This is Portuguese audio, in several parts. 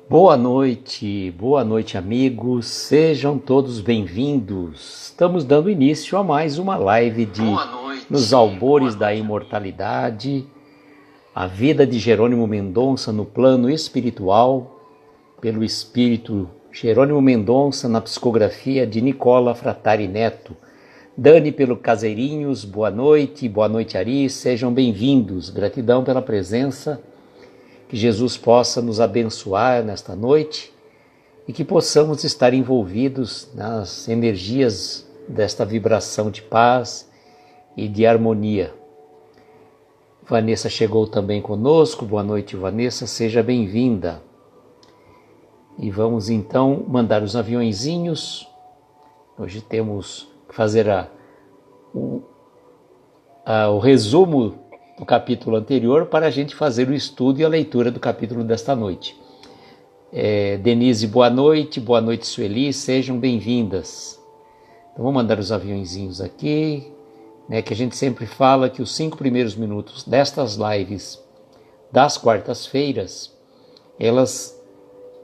Boa noite amigos, sejam todos bem-vindos. Estamos dando início a mais uma live de Nos Albores da Imortalidade, a vida de Jerônimo Mendonça no plano espiritual, pelo espírito Jerônimo Mendonça na psicografia de Nicola Fratari Neto. Dani pelo Caseirinhos, boa noite Ari, sejam bem-vindos, gratidão pela presença. Que Jesus possa nos abençoar nesta noite e que possamos estar envolvidos nas energias desta vibração de paz e de harmonia. Vanessa chegou também conosco, boa noite Vanessa, seja bem-vinda. E vamos então mandar os aviõezinhos. Hoje temos que fazer o resumo do capítulo anterior para a gente fazer o estudo e a leitura do capítulo desta noite. Denise, boa noite Sueli, sejam bem-vindas. Então vou mandar os aviõezinhos aqui, né, que a gente sempre fala que os 5 primeiros minutos destas lives das quartas-feiras,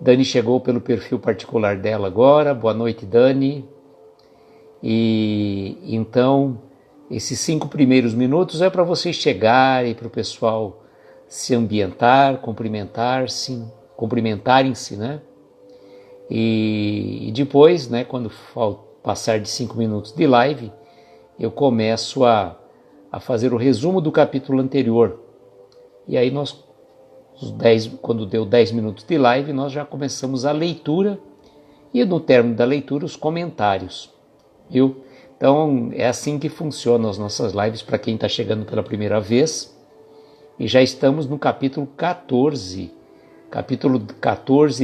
Dani chegou pelo perfil particular dela agora, boa noite Dani, e então esses 5 primeiros minutos é para vocês chegarem, para o pessoal se ambientar, cumprimentarem-se, né? E depois, né, quando passar de 5 minutos de live, eu começo a fazer o resumo do capítulo anterior. E aí quando deu 10 minutos de live, nós já começamos a leitura e no término da leitura os comentários, viu? Então, é assim que funcionam as nossas lives para quem está chegando pela primeira vez. E já estamos no capítulo 14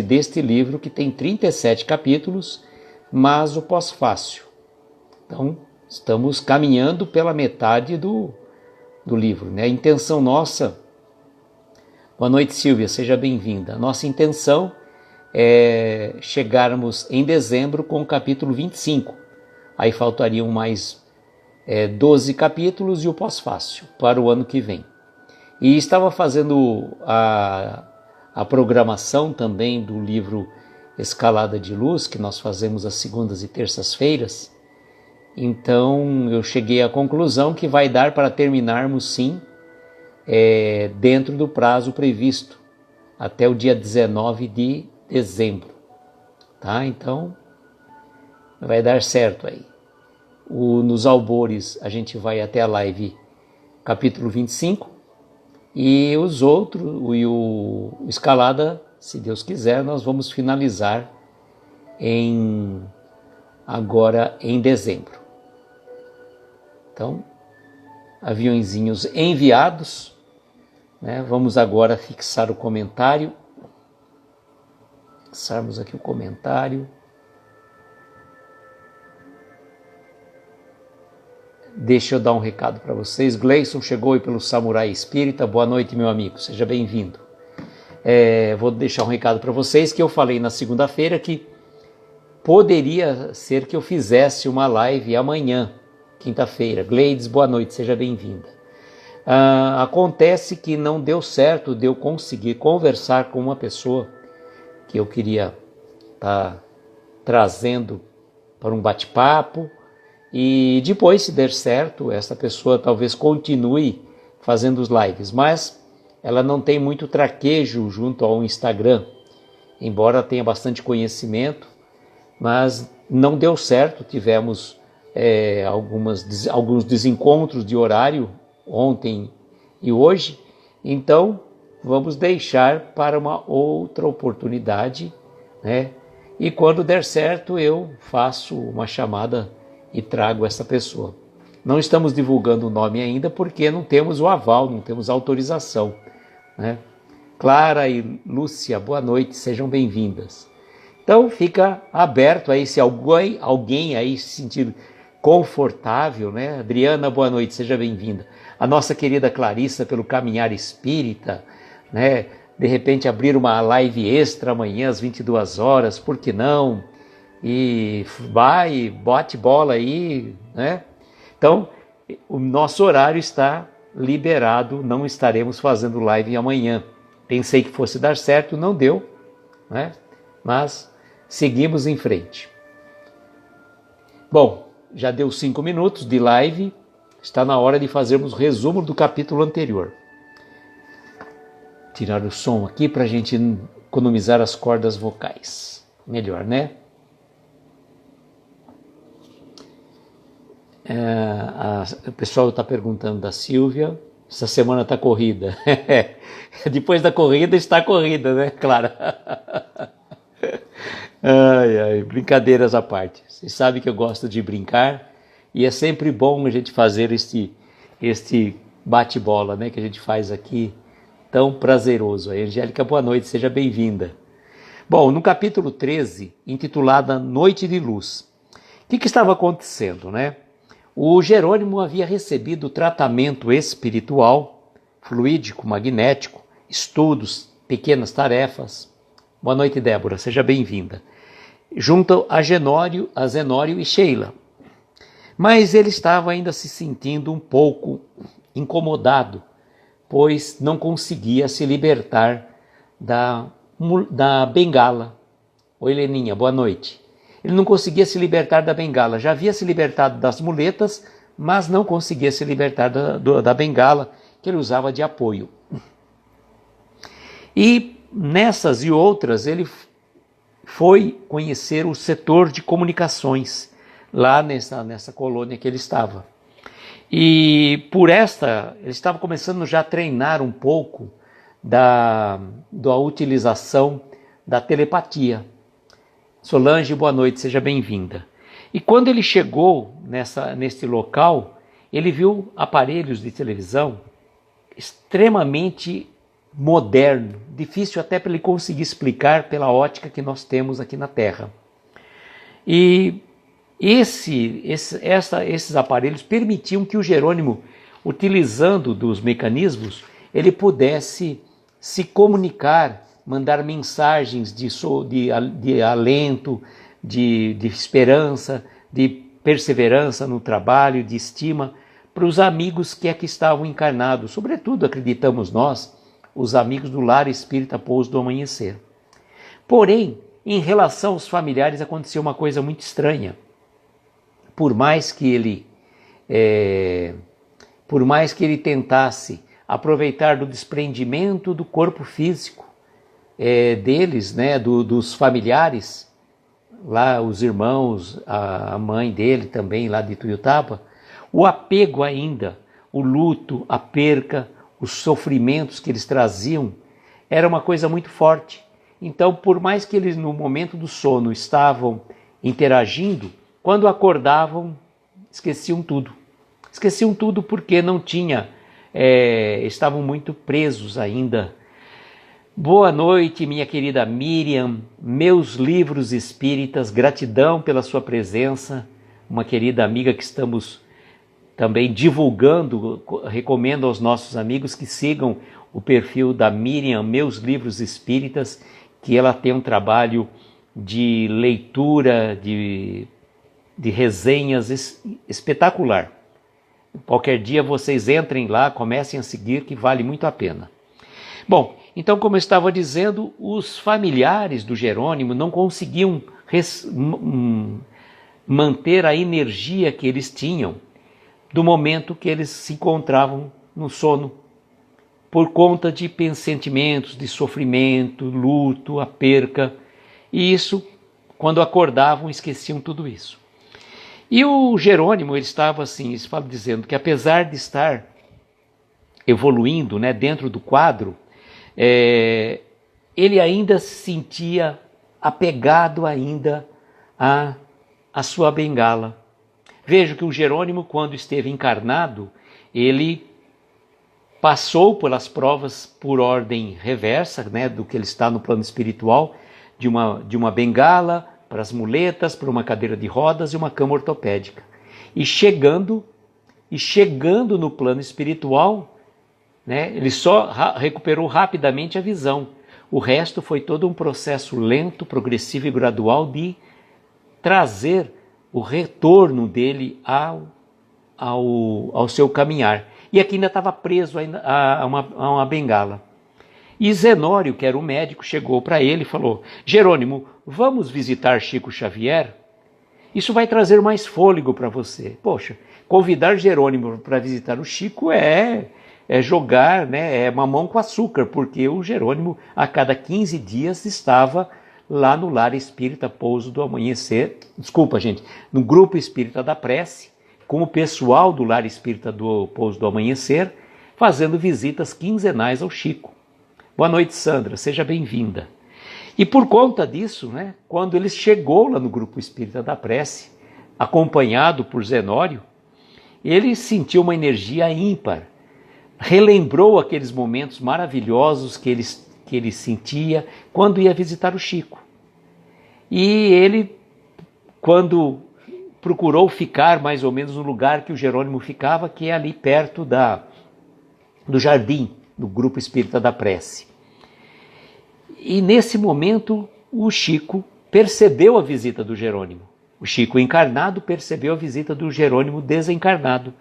deste livro, que tem 37 capítulos, mas o pós-fácil. Então, estamos caminhando pela metade do livro, né? A intenção nossa... Boa noite, Silvia, seja bem-vinda. A nossa intenção é chegarmos em dezembro com o capítulo 25. Aí faltariam mais 12 capítulos e o pós-fácil para o ano que vem. E estava fazendo a programação também do livro Escalada de Luz, que nós fazemos às segundas e terças-feiras. Então eu cheguei à conclusão que vai dar para terminarmos sim, dentro do prazo previsto, até o dia 19 de dezembro. Tá? Então... vai dar certo aí. Nos Albores a gente vai até a live capítulo 25 e os outros, o Escalada, se Deus quiser, nós vamos finalizar agora em dezembro. Então, aviõezinhos enviados, né? Vamos agora fixar o comentário. Fixarmos aqui o comentário. Deixa eu dar um recado para vocês. Gleison chegou aí pelo Samurai Espírita. Boa noite, meu amigo. Seja bem-vindo. Vou deixar um recado para vocês que eu falei na segunda-feira que poderia ser que eu fizesse uma live amanhã, quinta-feira. Gleides, boa noite. Seja bem-vinda. Acontece que não deu certo de eu conseguir conversar com uma pessoa que eu queria estar trazendo para um bate-papo. E depois, se der certo, essa pessoa talvez continue fazendo os lives, mas ela não tem muito traquejo junto ao Instagram, embora tenha bastante conhecimento, mas não deu certo, tivemos alguns desencontros de horário ontem e hoje, então vamos deixar para uma outra oportunidade, né? E quando der certo eu faço uma chamada e trago essa pessoa. Não estamos divulgando o nome ainda porque não temos o aval, não temos autorização, né? Clara e Lúcia, boa noite, sejam bem-vindas. Então fica aberto aí, se alguém aí se sentir confortável, né? Adriana, boa noite, seja bem-vinda. A nossa querida Clarissa pelo Caminhar Espírita, né? De repente abrir uma live extra amanhã às 22 horas, por que não? E vai, bote bola aí, né? Então, o nosso horário está liberado, não estaremos fazendo live amanhã. Pensei que fosse dar certo, não deu, né? Mas seguimos em frente. Bom, já deu 5 minutos de live, está na hora de fazermos o resumo do capítulo anterior. Tirar o som aqui para a gente economizar as cordas vocais. Melhor, né? O pessoal está perguntando da Silvia, essa semana está corrida. Depois da corrida está corrida, né? Claro. Brincadeiras à parte. Vocês sabem que eu gosto de brincar e é sempre bom a gente fazer este bate-bola, né, que a gente faz aqui, tão prazeroso. Angélica, boa noite, seja bem-vinda. Bom, no capítulo 13, intitulado Noite de Luz, o que estava acontecendo, né? O Jerônimo havia recebido tratamento espiritual, fluídico, magnético, estudos, pequenas tarefas. Boa noite, Débora, seja bem-vinda. Junto a Zenório e Sheila. Mas ele estava ainda se sentindo um pouco incomodado, pois não conseguia se libertar da bengala. Oi, Leninha, boa noite. Ele não conseguia se libertar da bengala. Já havia se libertado das muletas, mas não conseguia se libertar da bengala que ele usava de apoio. E nessas e outras, ele foi conhecer o setor de comunicações, lá nessa colônia que ele estava. E ele estava começando já a treinar um pouco da utilização da telepatia. Solange, boa noite, seja bem-vinda. E quando ele chegou nesse local, ele viu aparelhos de televisão extremamente moderno, difícil até para ele conseguir explicar pela ótica que nós temos aqui na Terra. E esses aparelhos permitiam que o Jerônimo, utilizando dos mecanismos, ele pudesse se comunicar, mandar mensagens de alento, de esperança, de perseverança no trabalho, de estima para os amigos que aqui estavam encarnados, sobretudo, acreditamos nós, os amigos do Lar Espírita Pouso do Amanhecer. Porém, em relação aos familiares aconteceu uma coisa muito estranha. Por mais que ele tentasse aproveitar do desprendimento do corpo físico deles, né, dos familiares, lá os irmãos, a mãe dele também lá de Tuiutaba, o apego ainda, o luto, a perca, os sofrimentos que eles traziam, era uma coisa muito forte. Então, por mais que eles no momento do sono estavam interagindo, quando acordavam, esqueciam tudo. Esqueciam tudo porque não tinha, estavam muito presos ainda. Boa noite, minha querida Miriam, meus livros espíritas, gratidão pela sua presença, uma querida amiga que estamos também divulgando, recomendo aos nossos amigos que sigam o perfil da Miriam, meus livros espíritas, que ela tem um trabalho de leitura, de resenhas espetacular. Qualquer dia vocês entrem lá, comecem a seguir, que vale muito a pena. Bom, então, como eu estava dizendo, os familiares do Jerônimo não conseguiam manter a energia que eles tinham do momento que eles se encontravam no sono, por conta de sentimentos de sofrimento, luto, a perca, e isso, quando acordavam, esqueciam tudo isso. E o Jerônimo, ele estava assim, dizendo que apesar de estar evoluindo, né, dentro do quadro, ele ainda se sentia apegado ainda à sua bengala. Veja que o Jerônimo, quando esteve encarnado, ele passou pelas provas por ordem reversa, né, do que ele está no plano espiritual, de uma bengala para as muletas, para uma cadeira de rodas e uma cama ortopédica. E chegando no plano espiritual, né, ele só recuperou rapidamente a visão. O resto foi todo um processo lento, progressivo e gradual de trazer o retorno dele ao seu caminhar. E aqui ainda estava preso a uma bengala. E Zenório, que era o médico, chegou para ele e falou: Jerônimo, vamos visitar Chico Xavier? Isso vai trazer mais fôlego para você. Poxa, convidar Jerônimo para visitar o Chico é jogar, né, é mamão com açúcar, porque o Jerônimo a cada 15 dias estava lá no Lar Espírita Pouso do Amanhecer, desculpa gente, no Grupo Espírita da Prece, com o pessoal do Lar Espírita do Pouso do Amanhecer, fazendo visitas quinzenais ao Chico. Boa noite, Sandra, seja bem-vinda. E por conta disso, né, quando ele chegou lá no Grupo Espírita da Prece, acompanhado por Zenório, ele sentiu uma energia ímpar, relembrou aqueles momentos maravilhosos que ele sentia quando ia visitar o Chico. E ele, quando procurou ficar mais ou menos no lugar que o Jerônimo ficava, que é ali perto do jardim, do Grupo Espírita da Prece. E nesse momento o Chico percebeu a visita do Jerônimo. O Chico encarnado percebeu a visita do Jerônimo desencarnado.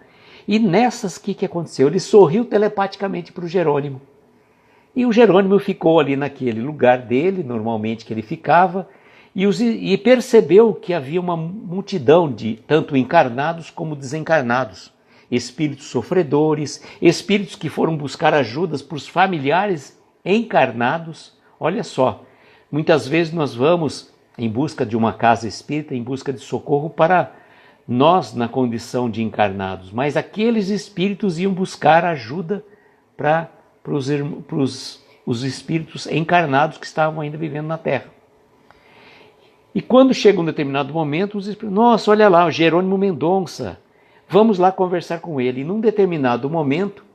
E nessas, o que aconteceu? Ele sorriu telepaticamente para o Jerônimo. E o Jerônimo ficou ali naquele lugar dele, normalmente que ele ficava, e percebeu que havia uma multidão de tanto encarnados como desencarnados. Espíritos sofredores, espíritos que foram buscar ajudas para os familiares encarnados. Olha só, muitas vezes nós vamos em busca de uma casa espírita, em busca de socorro para nós na condição de encarnados, mas aqueles espíritos iam buscar ajuda para os espíritos encarnados que estavam ainda vivendo na Terra. E quando chega um determinado momento, os espíritos, nossa, olha lá, o Jerônimo Mendonça, vamos lá conversar com ele. E num determinado momento,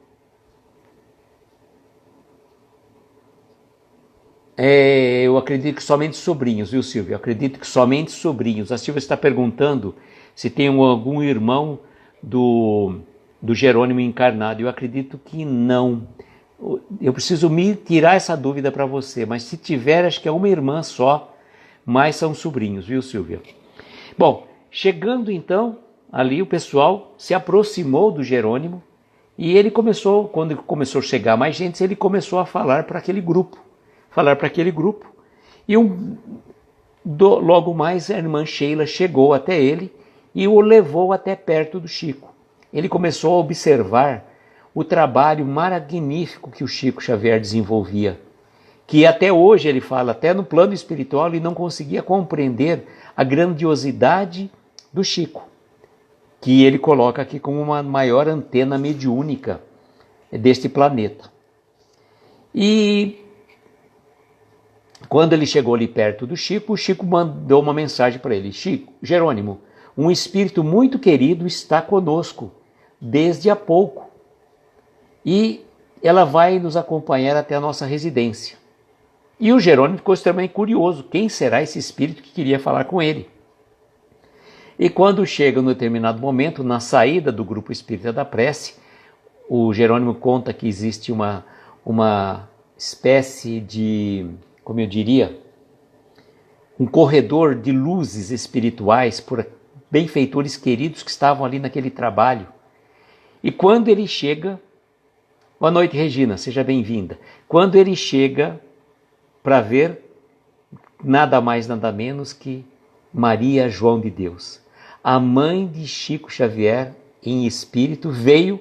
eu acredito que somente sobrinhos, viu, Silvia? Eu acredito que somente sobrinhos. A Silvia está perguntando se tem algum irmão do Jerônimo encarnado. Eu acredito que não. Eu preciso me tirar essa dúvida para você, mas se tiver, acho que é uma irmã só, mas são sobrinhos, viu, Silvia? Bom, chegando então, ali o pessoal se aproximou do Jerônimo e ele começou, quando começou a chegar mais gente, ele começou a falar para aquele grupo. E logo mais a irmã Sheila chegou até ele e o levou até perto do Chico. Ele começou a observar o trabalho magnífico que o Chico Xavier desenvolvia, que até hoje ele fala, até no plano espiritual ele não conseguia compreender a grandiosidade do Chico, que ele coloca aqui como uma maior antena mediúnica deste planeta. E quando ele chegou ali perto do Chico, o Chico mandou uma mensagem para ele: Chico, Jerônimo, um espírito muito querido está conosco desde há pouco e ela vai nos acompanhar até a nossa residência. E o Jerônimo ficou extremamente curioso, quem será esse espírito que queria falar com ele? E quando chega no determinado momento, na saída do Grupo Espírita da Prece, o Jerônimo conta que existe uma espécie de, como eu diria, um corredor de luzes espirituais por benfeitores queridos que estavam ali naquele trabalho. E quando ele chega, boa noite, Regina, seja bem-vinda. Quando ele chega para ver nada mais, nada menos que Maria João de Deus, a mãe de Chico Xavier em espírito, veio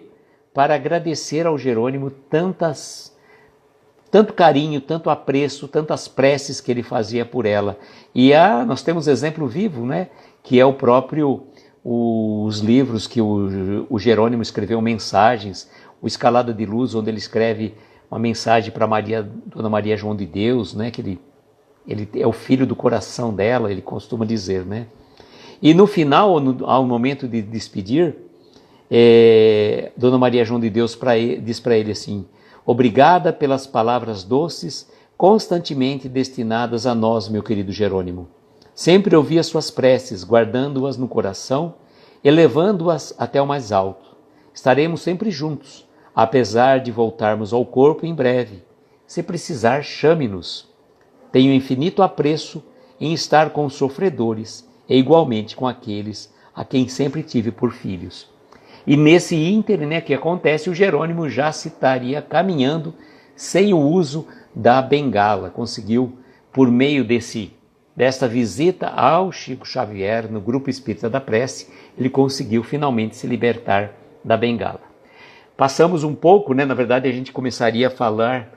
para agradecer ao Jerônimo tanto carinho, tanto apreço, tantas preces que ele fazia por ela. E nós temos exemplo vivo, né? Que é os livros que o Jerônimo escreveu, mensagens, o Escalada de Luz, onde ele escreve uma mensagem para Dona Maria João de Deus, né? Que ele é o filho do coração dela, ele costuma dizer, né? E no final, ao momento de despedir, Dona Maria João de Deus diz para ele assim: obrigada pelas palavras doces, constantemente destinadas a nós, meu querido Jerônimo. Sempre ouvi as suas preces, guardando-as no coração, elevando-as até o mais alto. Estaremos sempre juntos, apesar de voltarmos ao corpo em breve. Se precisar, chame-nos. Tenho infinito apreço em estar com os sofredores e igualmente com aqueles a quem sempre tive por filhos. E nesse ínter, né, que acontece, o Jerônimo já se estaria caminhando sem o uso da bengala, conseguiu, por meio desta visita ao Chico Xavier no Grupo Espírita da Prece, ele conseguiu finalmente se libertar da bengala. Passamos um pouco, na verdade a gente começaria a falar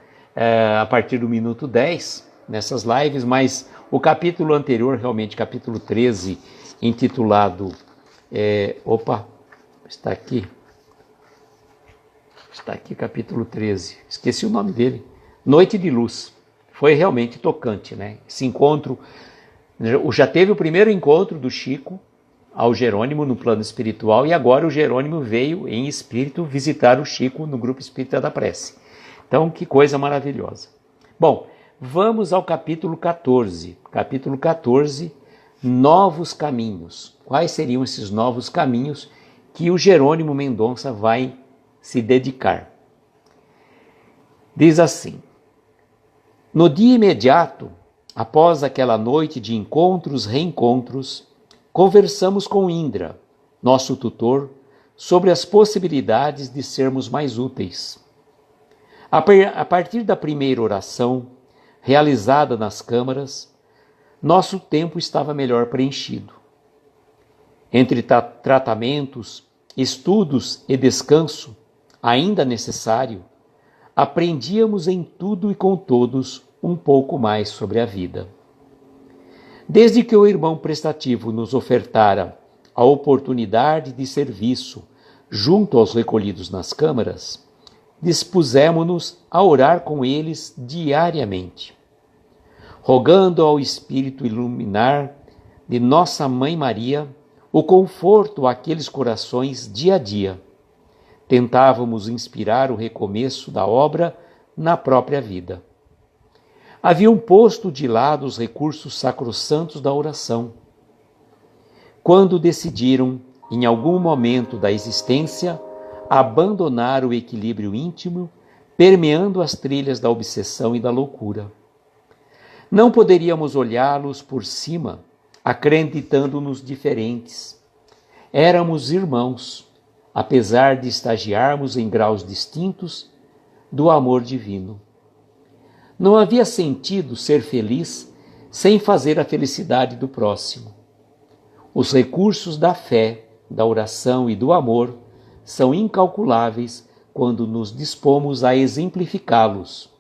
a partir do minuto 10 nessas lives, mas o capítulo anterior, realmente capítulo 13, intitulado, está aqui capítulo 13, esqueci o nome dele, Noite de Luz, foi realmente tocante, esse encontro, já teve o primeiro encontro do Chico ao Jerônimo no plano espiritual, e agora o Jerônimo veio em espírito visitar o Chico no Grupo Espírita da Prece. Então, que coisa maravilhosa. Bom, vamos ao capítulo 14. Capítulo 14, Novos Caminhos. Quais seriam esses novos caminhos que o Jerônimo Mendonça vai se dedicar? Diz assim: no dia imediato, após aquela noite de encontros, reencontros, conversamos com Indra, nosso tutor, sobre as possibilidades de sermos mais úteis. A partir da primeira oração, realizada nas câmaras, nosso tempo estava melhor preenchido. Entre tratamentos, estudos e descanso, ainda necessário, aprendíamos em tudo e com todos um pouco mais sobre a vida. Desde que o irmão prestativo nos ofertara a oportunidade de serviço junto aos recolhidos nas câmaras, dispusemo-nos a orar com eles diariamente, rogando ao Espírito iluminar de Nossa Mãe Maria o conforto àqueles corações dia a dia. Tentávamos inspirar o recomeço da obra na própria vida. Haviam posto de lado os recursos sacrossantos da oração. Quando decidiram, em algum momento da existência, abandonar o equilíbrio íntimo, permeando as trilhas da obsessão e da loucura. Não poderíamos olhá-los por cima, acreditando-nos diferentes. Éramos irmãos, apesar de estagiarmos em graus distintos do amor divino. Não havia sentido ser feliz sem fazer a felicidade do próximo. Os recursos da fé, da oração e do amor são incalculáveis quando nos dispomos a exemplificá-los.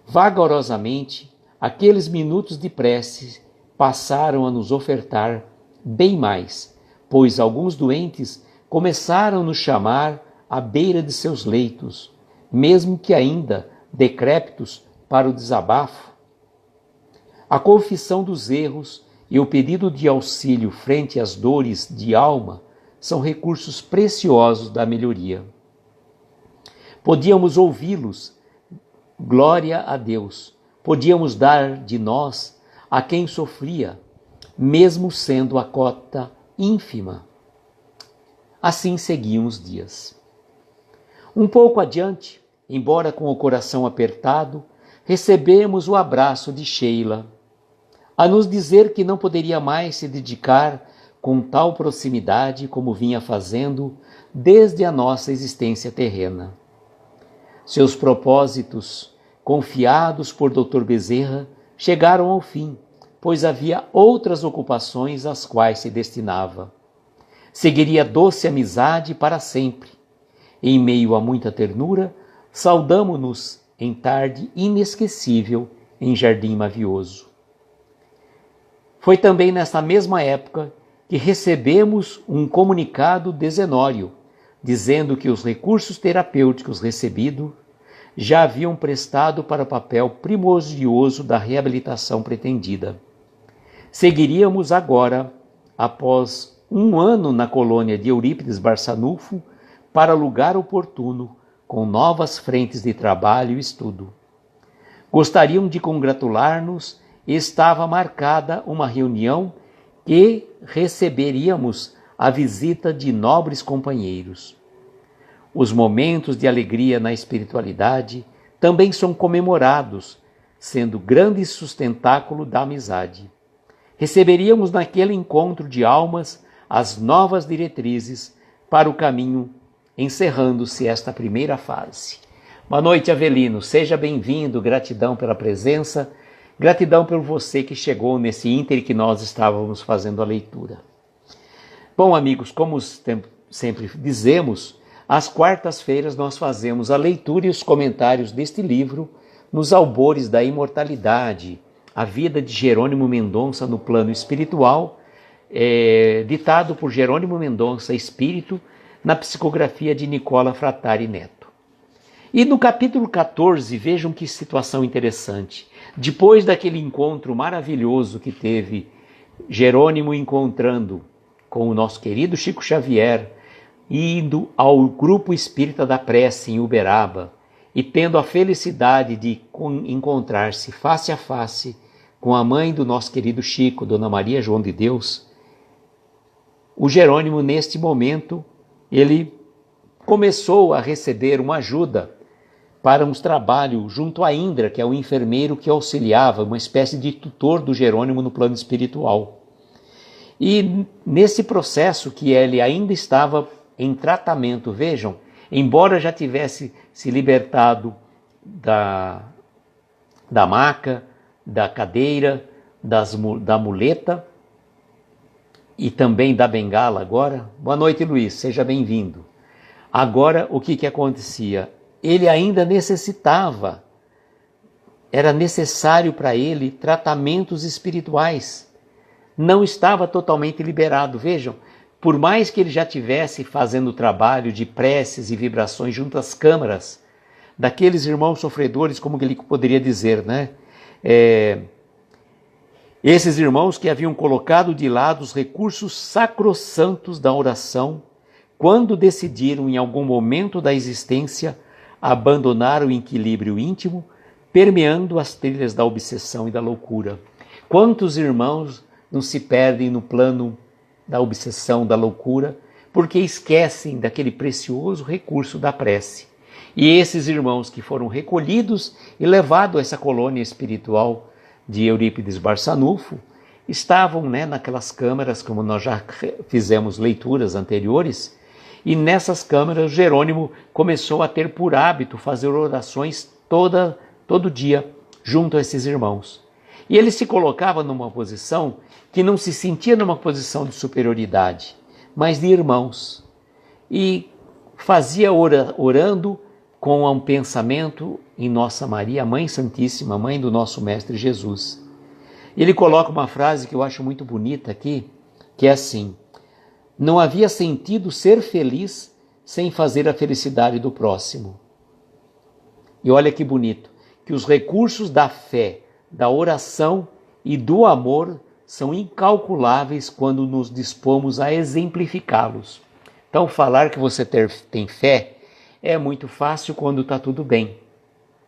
Vagarosamente, aqueles minutos de prece passaram a nos ofertar bem mais, pois alguns doentes começaram a nos chamar à beira de seus leitos, mesmo que ainda decrépitos para o desabafo. A confissão dos erros e o pedido de auxílio frente às dores de alma são recursos preciosos da melhoria. Podíamos ouvi-los, glória a Deus, podíamos dar de nós a quem sofria, mesmo sendo a cota ínfima. Assim seguiam os dias. Um pouco adiante, embora com o coração apertado, recebemos o abraço de Sheila, a nos dizer que não poderia mais se dedicar com tal proximidade como vinha fazendo desde a nossa existência terrena. Seus propósitos, confiados por Dr. Bezerra, chegaram ao fim, pois havia outras ocupações às quais se destinava. Seguiria doce amizade para sempre. Em meio a muita ternura, saudamo-nos em tarde inesquecível em Jardim Mavioso. Foi também nesta mesma época que recebemos um comunicado de Zenório, dizendo que os recursos terapêuticos recebidos já haviam prestado para o papel primordial da reabilitação pretendida. Seguiríamos agora, após um ano na colônia de Eurípides Barçanufo, para lugar oportuno, com novas frentes de trabalho e estudo. Gostariam de congratular-nos e estava marcada uma reunião que receberíamos a visita de nobres companheiros. Os momentos de alegria na espiritualidade também são comemorados, sendo grande sustentáculo da amizade. Receberíamos naquele encontro de almas as novas diretrizes para o caminho, encerrando-se esta primeira fase. Boa noite, Avelino. Seja bem-vindo. Gratidão pela presença. Gratidão por você que chegou nesse ínter que nós estávamos fazendo a leitura. Bom, amigos, como sempre dizemos, às quartas-feiras nós fazemos a leitura e os comentários deste livro, Nos Albores da Imortalidade, a vida de Jerônimo Mendonça no plano espiritual, ditado por Jerônimo Mendonça, espírito, na psicografia de Nicola Fratari Neto. E no capítulo 14, vejam que situação interessante. Depois daquele encontro maravilhoso que teve Jerônimo encontrando com o nosso querido Chico Xavier, indo ao grupo espírita da prece em Uberaba e tendo a felicidade de encontrar-se face a face com a mãe do nosso querido Chico, Dona Maria João de Deus, o Jerônimo, neste momento, ele começou a receber uma ajuda para um trabalho junto a Indra, que é o enfermeiro que auxiliava, uma espécie de tutor do Jerônimo no plano espiritual. E nesse processo que ele ainda estava em tratamento, vejam, embora já tivesse se libertado da maca, da cadeira, da muleta e também da bengala agora. Boa noite, Luiz, seja bem-vindo. Agora, o que acontecia? Ele ainda necessitava, era necessário para ele tratamentos espirituais. Não estava totalmente liberado. Vejam, por mais que ele já tivesse fazendo o trabalho de preces e vibrações junto às câmaras daqueles irmãos sofredores, como ele poderia dizer, né? Esses irmãos que haviam colocado de lado os recursos sacrossantos da oração, quando decidiram em algum momento da existência abandonar o equilíbrio íntimo, permeando as trilhas da obsessão e da loucura. Quantos irmãos não se perdem no plano da obsessão, da loucura, porque esquecem daquele precioso recurso da prece. E esses irmãos que foram recolhidos e levados a essa colônia espiritual de Eurípides Barçanufo, estavam naquelas câmaras, como nós já fizemos leituras anteriores, e nessas câmaras Jerônimo começou a ter por hábito fazer orações todo dia junto a esses irmãos. E ele se colocava numa posição que não se sentia numa posição de superioridade, mas de irmãos. E fazia orando com um pensamento em Nossa Maria, Mãe Santíssima, Mãe do nosso Mestre Jesus. Ele coloca uma frase que eu acho muito bonita aqui, que é assim: não havia sentido ser feliz sem fazer a felicidade do próximo. E olha que bonito, que os recursos da fé, da oração e do amor são incalculáveis quando nos dispomos a exemplificá-los. Então, falar que você tem fé é muito fácil quando está tudo bem,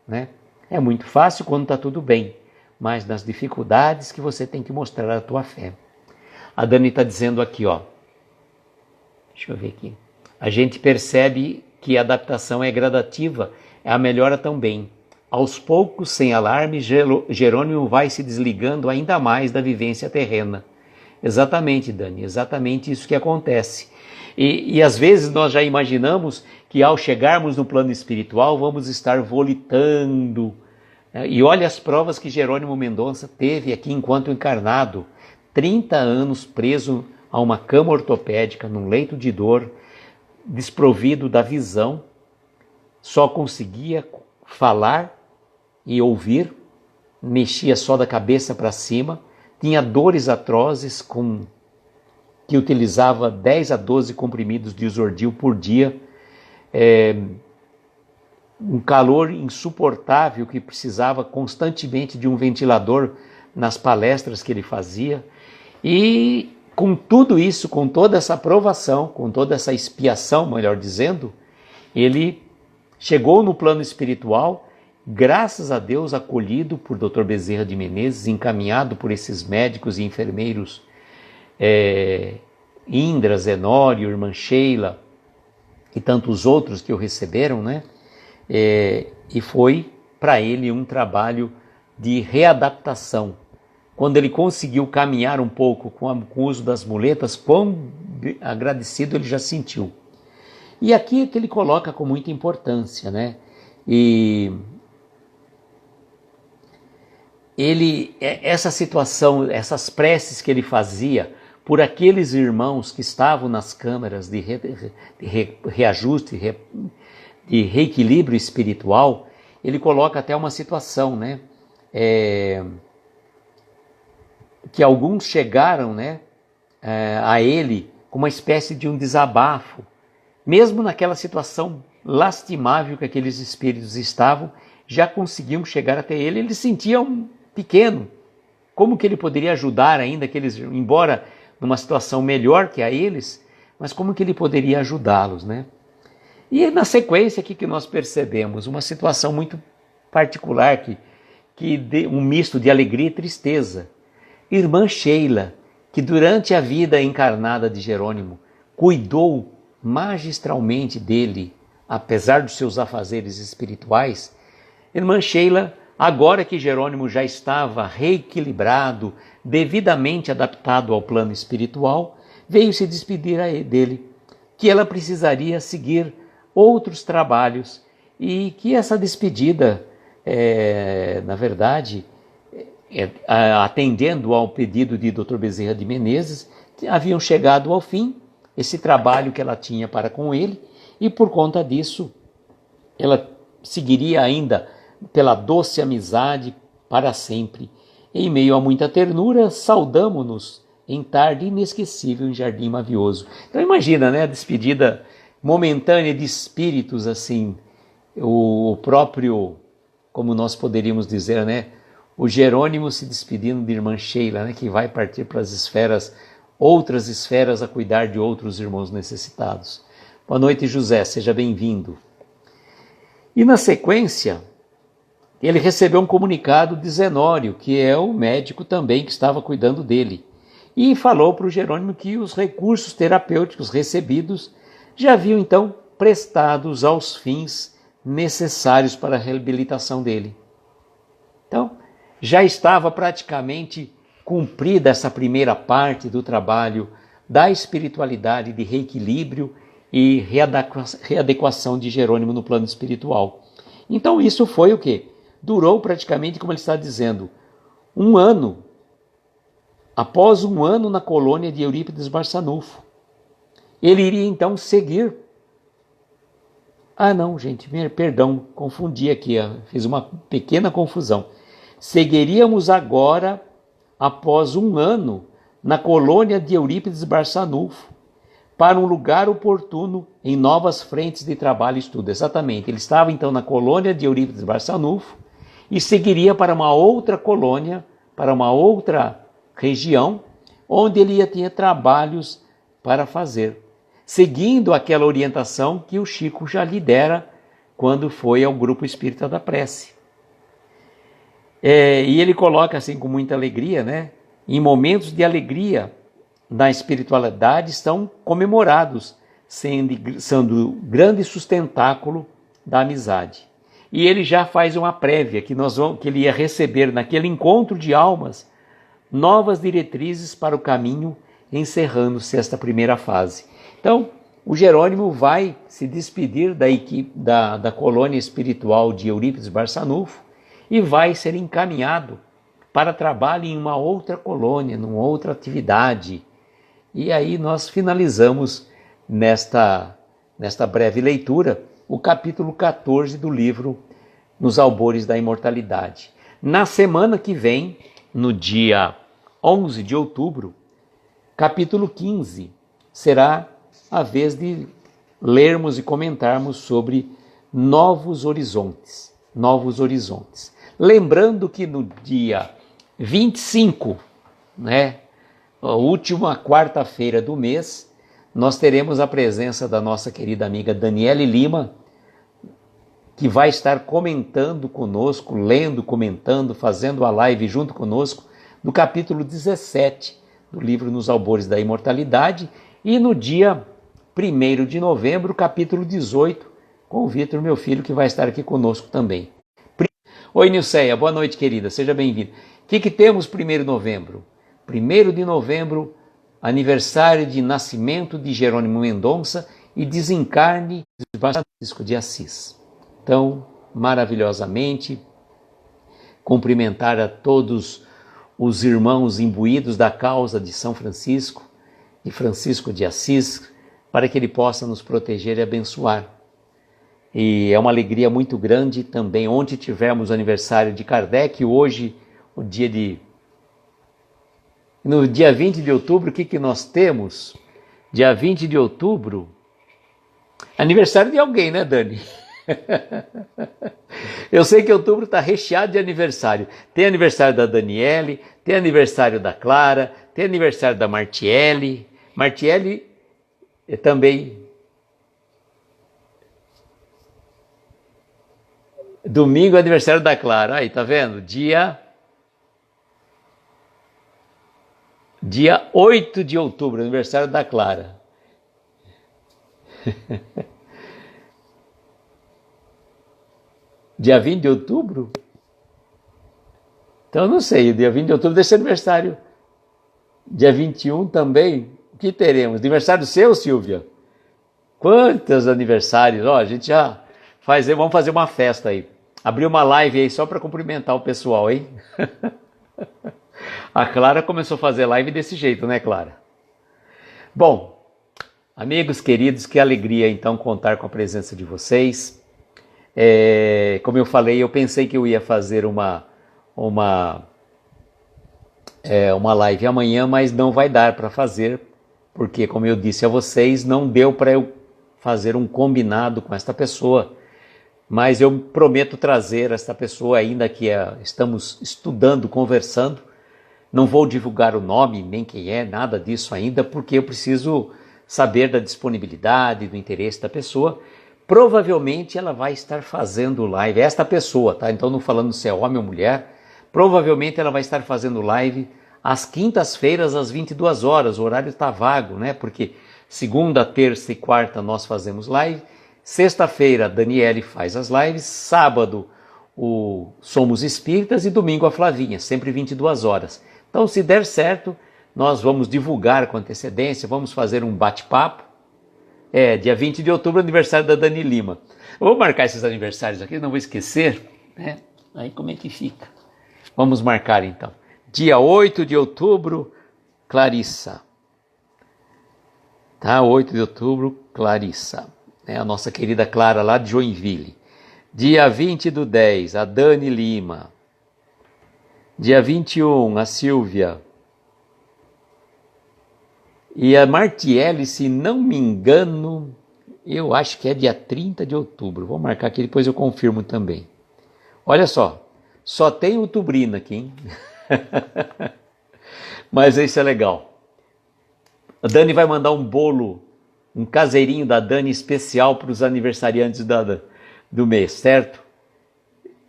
né? É muito fácil quando está tudo bem, mas nas dificuldades que você tem que mostrar a tua fé. A Dani está dizendo aqui, ó. Deixa eu ver aqui. A gente percebe que a adaptação é gradativa, a melhora também. Aos poucos, sem alarme, Jerônimo vai se desligando ainda mais da vivência terrena. Exatamente, Dani, exatamente isso que acontece. E às vezes nós já imaginamos que ao chegarmos no plano espiritual vamos estar volitando. E olha as provas que Jerônimo Mendonça teve aqui enquanto encarnado. 30 anos preso a uma cama ortopédica, num leito de dor, desprovido da visão, só conseguia falar e ouvir, mexia só da cabeça para cima, tinha dores atrozes, que utilizava 10 a 12 comprimidos de Isordil por dia, um calor insuportável que precisava constantemente de um ventilador nas palestras que ele fazia. E com tudo isso, com toda essa provação, com toda essa expiação, melhor dizendo, ele chegou no plano espiritual, graças a Deus acolhido por Dr. Bezerra de Menezes, encaminhado por esses médicos e enfermeiros, Indra, Zenório, Irmã Sheila e tantos outros que o receberam, né? E foi para ele um trabalho de readaptação. Quando ele conseguiu caminhar um pouco com o uso das muletas, quão agradecido ele já sentiu. E aqui é que ele coloca com muita importância, né? E essa situação, essas preces que ele fazia por aqueles irmãos que estavam nas câmaras de reajuste, de reequilíbrio espiritual, ele coloca até uma situação, né? Que alguns chegaram, né, a ele com uma espécie de um desabafo, mesmo naquela situação lastimável que aqueles espíritos estavam, já conseguiam chegar até ele. Eles sentiam pequeno, como que ele poderia ajudar ainda aqueles, embora numa situação melhor que a eles, mas como que ele poderia ajudá-los, né? E na sequência aqui que nós percebemos uma situação muito particular, um misto de alegria e tristeza. Irmã Sheila, que durante a vida encarnada de Jerônimo cuidou magistralmente dele, apesar dos seus afazeres espirituais, irmã Sheila, agora que Jerônimo já estava reequilibrado, devidamente adaptado ao plano espiritual, veio se despedir dele, que ela precisaria seguir outros trabalhos e que essa despedida, na verdade, atendendo ao pedido de Dr. Bezerra de Menezes, haviam chegado ao fim esse trabalho que ela tinha para com ele, e por conta disso ela seguiria ainda pela doce amizade para sempre. Em meio a muita ternura, saudamo-nos em tarde inesquecível em Jardim Mavioso. Então imagina, né, a despedida momentânea de espíritos assim, o próprio, como nós poderíamos dizer, né, o Jerônimo se despedindo de irmã Sheila, né, que vai partir para as esferas, outras esferas, a cuidar de outros irmãos necessitados. Boa noite, José, seja bem-vindo. E na sequência, ele recebeu um comunicado de Zenório, que é o médico também que estava cuidando dele, e falou para o Jerônimo que os recursos terapêuticos recebidos já haviam então prestados aos fins necessários para a reabilitação dele. Então, já estava praticamente cumprida essa primeira parte do trabalho da espiritualidade de reequilíbrio e readequação de Jerônimo no plano espiritual. Então isso foi o quê? Durou praticamente, como ele está dizendo, um ano. Após um ano na colônia de Eurípides Barçanufo, ele iria então seguir. Não, gente, perdão, confundi aqui, fiz uma pequena confusão. Seguiríamos agora, após um ano, na colônia de Eurípides Barçanufo, para um lugar oportuno em novas frentes de trabalho e estudo. Exatamente, ele estava então na colônia de Eurípides Barçanufo e seguiria para uma outra colônia, para uma outra região, onde ele ia ter trabalhos para fazer, seguindo aquela orientação que o Chico já lhe dera quando foi ao Grupo Espírita da Prece. E ele coloca assim com muita alegria, né? Em momentos de alegria na espiritualidade estão comemorados, sendo grande sustentáculo da amizade. E ele já faz uma prévia que ele ia receber naquele encontro de almas novas diretrizes para o caminho, encerrando-se esta primeira fase. Então, o Jerônimo vai se despedir da equipe da colônia espiritual de Eurípides Barçanufo e vai ser encaminhado para trabalho em uma outra colônia, numa outra atividade. E aí nós finalizamos nesta breve leitura o capítulo 14 do livro Nos Albores da Imortalidade. Na semana que vem, no dia 11 de outubro, capítulo 15, será a vez de lermos e comentarmos sobre novos horizontes. Novos horizontes. Lembrando que no dia 25, né, a última quarta-feira do mês, nós teremos a presença da nossa querida amiga Daniele Lima, que vai estar comentando conosco, lendo, comentando, fazendo a live junto conosco, no capítulo 17 do livro Nos Albores da Imortalidade, e no dia 1º de novembro, capítulo 18, com o Vitor, meu filho, que vai estar aqui conosco também. Oi, Nilceia, boa noite, querida, seja bem-vinda. O que temos 1º de novembro? 1º de novembro, aniversário de nascimento de Jerônimo Mendonça e desencarne de Francisco de Assis. Então, maravilhosamente, cumprimentar a todos os irmãos imbuídos da causa de São Francisco, de Francisco de Assis, para que ele possa nos proteger e abençoar. E é uma alegria muito grande também. Ontem tivemos o aniversário de Kardec, hoje, no dia 20 de outubro, o que nós temos? Dia 20 de outubro, aniversário de alguém, né, Dani? Eu sei que outubro está recheado de aniversário. Tem aniversário da Daniele, tem aniversário da Clara, tem aniversário da Martiele. Martiele também. Domingo é aniversário da Clara. Aí, tá vendo? Dia 8 de outubro, aniversário da Clara. Dia 20 de outubro? Então, eu não sei, dia 20 de outubro desse aniversário. Dia 21 também. O que teremos? Aniversário seu, Silvia? Quantos aniversários? Ó, a gente já vamos fazer uma festa aí. Abrir uma live aí só para cumprimentar o pessoal, hein? A Clara começou a fazer live desse jeito, né, Clara? Bom, amigos queridos, que alegria então contar com a presença de vocês. Como eu falei, eu pensei que eu ia fazer uma live amanhã, mas não vai dar para fazer, porque, como eu disse a vocês, não deu para eu fazer um combinado com esta pessoa. Mas eu prometo trazer esta pessoa, ainda que estamos estudando, conversando. Não vou divulgar o nome, nem quem é, nada disso ainda, porque eu preciso saber da disponibilidade, do interesse da pessoa. Provavelmente ela vai estar fazendo live, esta pessoa, tá? Então não falando se é homem ou mulher, provavelmente ela vai estar fazendo live às quintas-feiras, às 22 horas, o horário está vago, né? Porque segunda, terça e quarta nós fazemos live, sexta-feira a Daniele faz as lives, sábado o Somos Espíritas e domingo a Flavinha, sempre 22 horas. Então, se der certo, nós vamos divulgar com antecedência, vamos fazer um bate-papo. Dia 20 de outubro, aniversário da Dani Lima. Eu vou marcar esses aniversários aqui, não vou esquecer, né? Aí como é que fica? Vamos marcar então. Dia 8 de outubro, Clarissa. Tá? 8 de outubro, Clarissa. A nossa querida Clara lá de Joinville. Dia 20/10, a Dani Lima. Dia 21, a Silvia. E a Martiele, se não me engano, eu acho que é dia 30 de outubro. Vou marcar aqui, depois eu confirmo também. Olha só tem outubrina aqui, hein? Mas isso é legal. A Dani vai mandar um bolo, um caseirinho da Dani especial para os aniversariantes do mês, certo?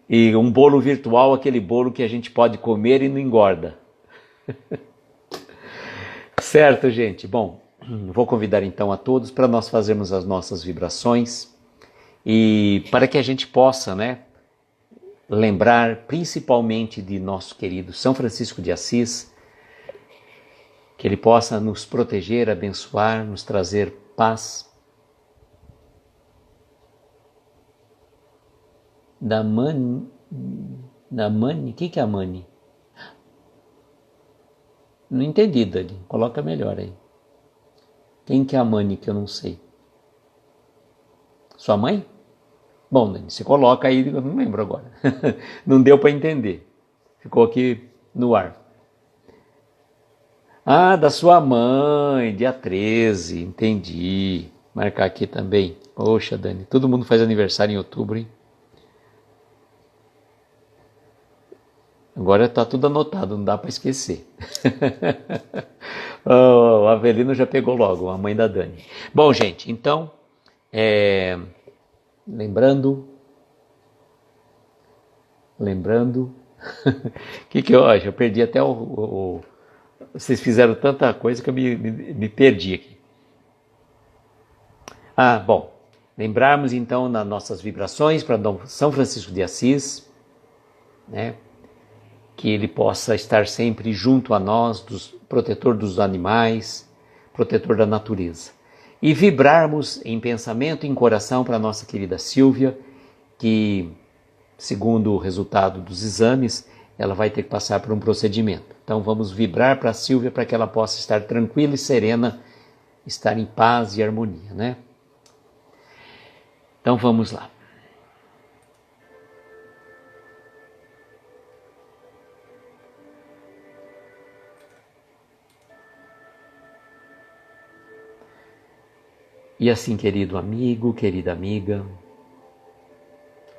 E um bolo virtual, aquele bolo que a gente pode comer e não engorda. Certo, gente? Bom, vou convidar então a todos para nós fazermos as nossas vibrações e para que a gente possa, né, lembrar principalmente de nosso querido São Francisco de Assis, que ele possa nos proteger, abençoar, nos trazer paz. Da Mani, o que é a Mani? Não entendi, Dani. Coloca melhor aí. Quem que é a Mani que eu não sei? Sua mãe? Bom, Dani, você coloca aí, eu não lembro agora. Não deu para entender. Ficou aqui no ar. Ah, da sua mãe, dia 13, entendi. Marcar aqui também. Poxa, Dani, todo mundo faz aniversário em outubro, hein? Agora está tudo anotado, não dá para esquecer. O Avelino já pegou logo, a mãe da Dani. Bom, gente, então, lembrando, que eu acho? Eu perdi até vocês fizeram tanta coisa que eu me perdi aqui. Bom, lembrarmos então nas nossas vibrações para São Francisco de Assis, né? Que ele possa estar sempre junto a nós, protetor dos animais, protetor da natureza. E vibrarmos em pensamento e em coração para a nossa querida Silvia, que segundo o resultado dos exames, ela vai ter que passar por um procedimento. Então vamos vibrar para a Silvia para que ela possa estar tranquila e serena, estar em paz e harmonia, né? Então vamos lá. E assim, querido amigo, querida amiga,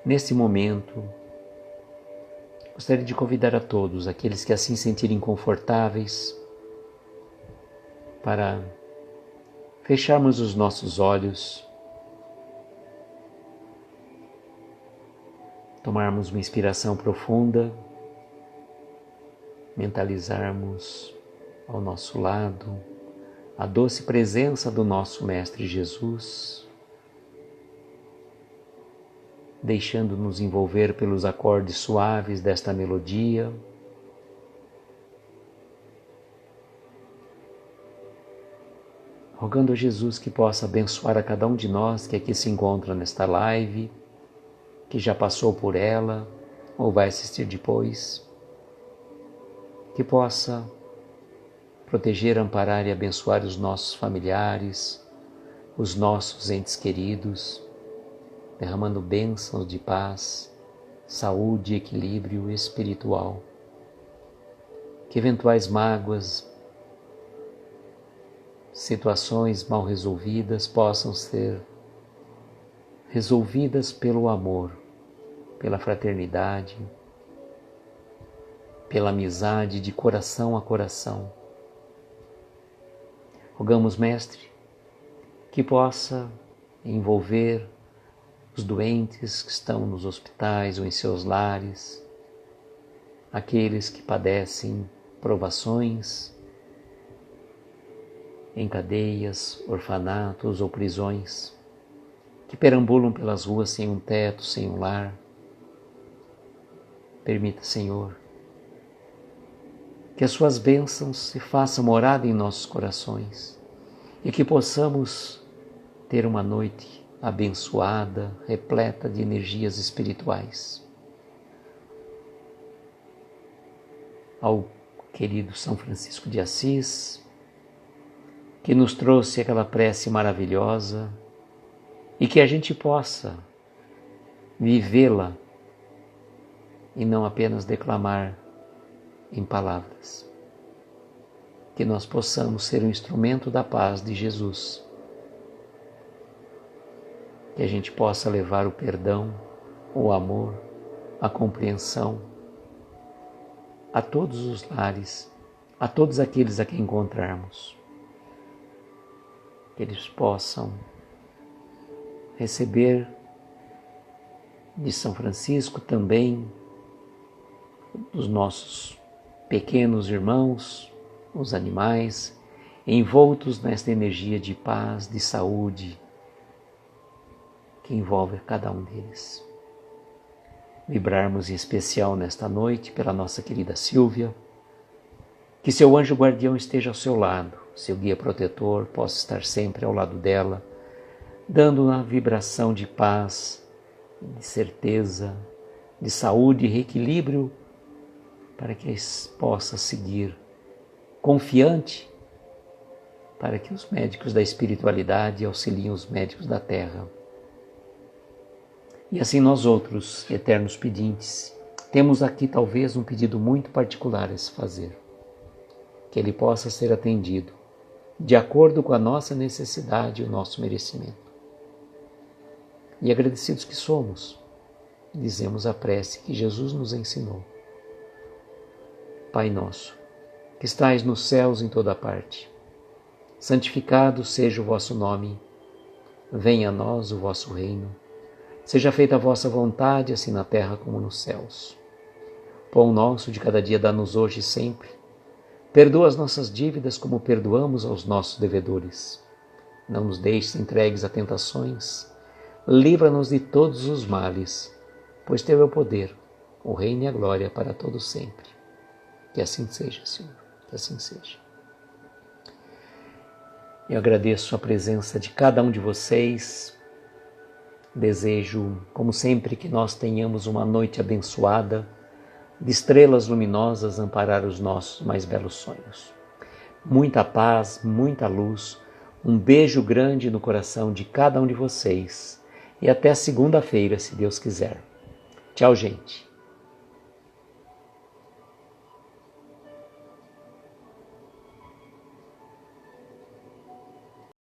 nesse momento, gostaria de convidar a todos, aqueles que assim sentirem confortáveis, para fecharmos os nossos olhos, tomarmos uma inspiração profunda, mentalizarmos ao nosso lado a doce presença do nosso Mestre Jesus, deixando-nos envolver pelos acordes suaves desta melodia, rogando a Jesus que possa abençoar a cada um de nós que aqui se encontra nesta live, que já passou por ela ou vai assistir depois, que possa proteger, amparar e abençoar os nossos familiares, os nossos entes queridos, derramando bênçãos de paz, saúde e equilíbrio espiritual. Que eventuais mágoas, situações mal resolvidas possam ser resolvidas pelo amor, pela fraternidade, pela amizade de coração a coração. Rogamos, Mestre, que possa envolver os doentes que estão nos hospitais ou em seus lares, aqueles que padecem provações em cadeias, orfanatos ou prisões, que perambulam pelas ruas sem um teto, sem um lar. Permita, Senhor, que as suas bênçãos se façam morada em nossos corações e que possamos ter uma noite abençoada, repleta de energias espirituais. Ao querido São Francisco de Assis, que nos trouxe aquela prece maravilhosa e que a gente possa vivê-la e não apenas declamar em palavras. Que nós possamos ser um instrumento da paz de Jesus. Que a gente possa levar o perdão, o amor, a compreensão a todos os lares, a todos aqueles a quem encontrarmos. Que eles possam receber de São Francisco também dos nossos pequenos irmãos, os animais, envoltos nesta energia de paz, de saúde, que envolve cada um deles. Vibrarmos em especial nesta noite pela nossa querida Silvia, que seu anjo guardião esteja ao seu lado, seu guia protetor possa estar sempre ao lado dela, dando uma vibração de paz, de certeza, de saúde e reequilíbrio, para que possa seguir confiante, para que os médicos da espiritualidade auxiliem os médicos da terra. E assim nós outros, eternos pedintes, temos aqui talvez um pedido muito particular a se fazer, que ele possa ser atendido de acordo com a nossa necessidade e o nosso merecimento. E agradecidos que somos, dizemos a prece que Jesus nos ensinou. Pai nosso, que estais nos céus em toda parte, santificado seja o vosso nome, venha a nós o vosso reino, seja feita a vossa vontade, assim na terra como nos céus. Pão nosso de cada dia dá-nos hoje e sempre, perdoa as nossas dívidas como perdoamos aos nossos devedores. Não nos deixes entregues a tentações, livra-nos de todos os males, pois teu é o poder, o reino e a glória para todos sempre. Que assim seja, Senhor, que assim seja. Eu agradeço a presença de cada um de vocês, Desejo, como sempre, que nós tenhamos uma noite abençoada, de estrelas luminosas amparar os nossos mais belos sonhos. Muita paz, muita luz, um beijo grande no coração de cada um de vocês e até segunda-feira, se Deus quiser. Tchau, gente.